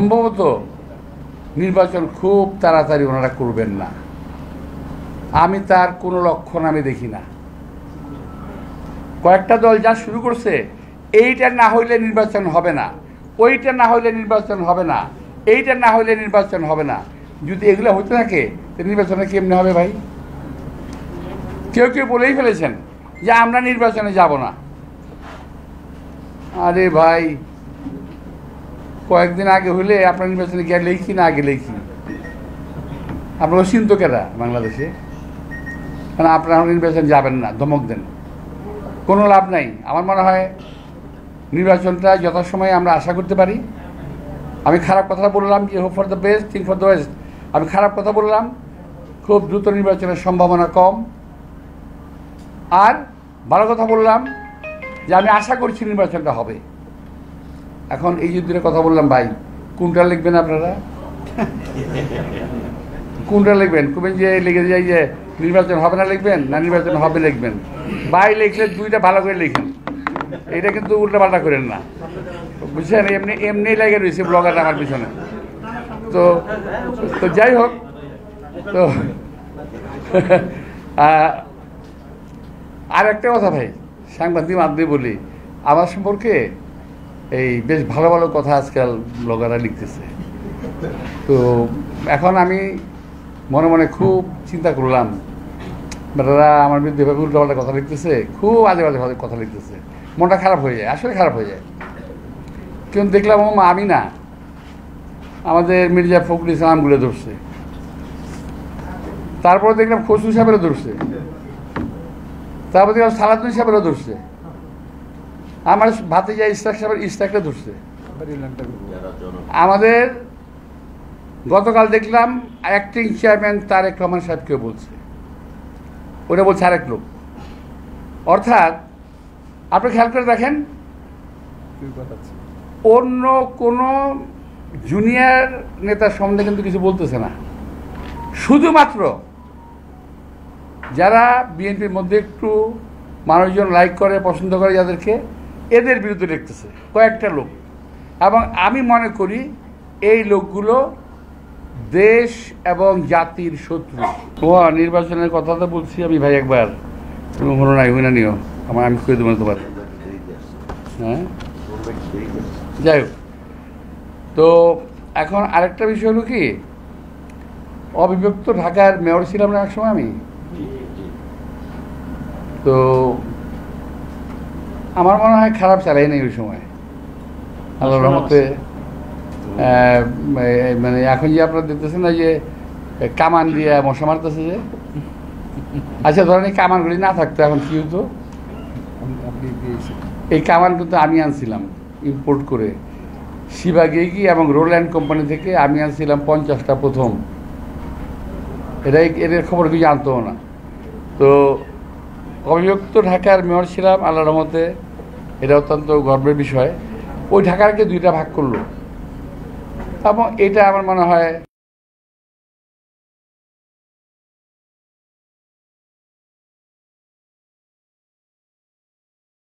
সম্ভবত নির্বাচন খুব তাড়াতাড়ি ওনারা করবেন না। আমি তার কোনো লক্ষণ আমি দেখি না। কয়েকটা দল যা শুরু করছে, এইটা না হইলে নির্বাচন হবে না, ওইটা না হইলে নির্বাচন হবে না, এইটা না হইলে নির্বাচন হবে না। যদি এগুলো হতে থাকে তো নির্বাচনে কেমনে হবে ভাই? কেউ কেউ বলেই ফেলেছেন যে আমরা নির্বাচনে যাব না। আরে ভাই, কয়েকদিন আগে হইলে আপনার নির্বাচনে গেলেই কি না গেলেই কি? আপনারা চিন্ত কেরা বাংলাদেশে? মানে আপনারা নির্বাচন যাবেন না, ধমক দেন, কোনো লাভ নাই। আমার মনে হয় নির্বাচনটা যথাসময়ে আমরা আশা করতে পারি। আমি খারাপ কথা বললাম যে hope for the best, think for the best. আমি খারাপ কথা বললাম, খুব দ্রুত নির্বাচনের সম্ভাবনা কম। আর ভালো কথা বললাম যে আমি আশা করছি নির্বাচনটা হবে। এখন এই যে দুটো কথা বললাম ভাই, কোনটা লিখবেন আপনারা? কোনটা লিখবেন? কবেন যে লিখে যাই যে নির্বাচন হবে না লিখবেন, না নির্বাচন হবে লিখবেন? ভাই লিখলে দুইটা ভালো করে লিখেন, এটা কিন্তু উল্টাপাল্টা করেন না, বুঝছেন? এমনি এমনি লেগে রয়েছে ব্লগার আমার পিছনে। তো তো যাই হোক, তো আর একটা কথা ভাই, সাংবাদিক মাধ্যমে বলি, আমার সম্পর্কে এই বেশ ভালো ভালো কথা আজকাল ব্লগাররা লিখতেছে। তো এখন আমি মনে মনে খুব চিন্তা করলাম, বেটারা আমার বিরুদ্ধে এভাবে উল্টাপাল্টা কথা লিখতেছে, খুব আজে বাজে কথা লিখতেছে, মনটা খারাপ হয়ে যায়, আসলে খারাপ হয়ে যায়। কিন্তু দেখলাম ও আমি না, আমাদের মির্জা ফখরুল ইসলামগুলো ধরছে, তারপরে দেখলাম খসরু সাহেবেরও ধরছে, তারপর দেখলাম সালাউদ্দিন সাহেবেরও ধরছে, আমার ভাতিজা ইশরাক সাহেবের ইশরাকটা ধরছে। আমাদের গতকাল দেখলাম অ্যাক্টিং চেয়ারম্যান তারেক রহমান সাহেবকেও বলছে, ওটা বলছে আরেক লোক। অর্থাৎ আপনি খেয়াল করে দেখেন, অন্য কোনো জুনিয়র নেতার সম্বন্ধে কিন্তু কিছু বলতেছে না, শুধুমাত্র যারা বিএনপির মধ্যে একটু মানুষজন লাইক করে, পছন্দ করে যাদেরকে, এদের বিরুদ্ধে লিখতেছে কয়েকটা লোক। এবং আমি মনে করি এই লোকগুলো দেশ এবং জাতির শত্রু। নির্বাচনের কথা তো বলছি আমি ভাই, একবার তুমি হলো নাই হই না নিও আমার, আমি করে দেবো তোমার। হ্যাঁ, যাই হোক, তো এখন আরেকটা বিষয় হলো কি, অবিভক্ত ঢাকার মেয়র ছিলাম না এক সময় আমি। তো আমার মনে হয় খারাপ চালাই নেই ওই সময়, আল্লাহর রহমতে। মানে এখন যে আপনারা দেখতেছেন না যে কামান দিয়ে মশা মারতেছে যে, আচ্ছা ধরেন এই কামানগুলি না থাকতো এখন কি হতো? এই কামান কিন্তু আমি আনছিলাম ইম্পোর্ট করে শিবাগেগি এবং রোল্যান্ড কোম্পানি থেকে, আমি আনছিলাম 50টা প্রথম। এদের খবর কিছু জানতো না। তো অবিভক্ত ঢাকার মেয়র ছিলাম আল্লাহর রহমতে, এটা অত্যন্ত গর্বের বিষয়। ওই ঢাকাকে দুইটা ভাগ করলো এবং এটা আমার মনে হয়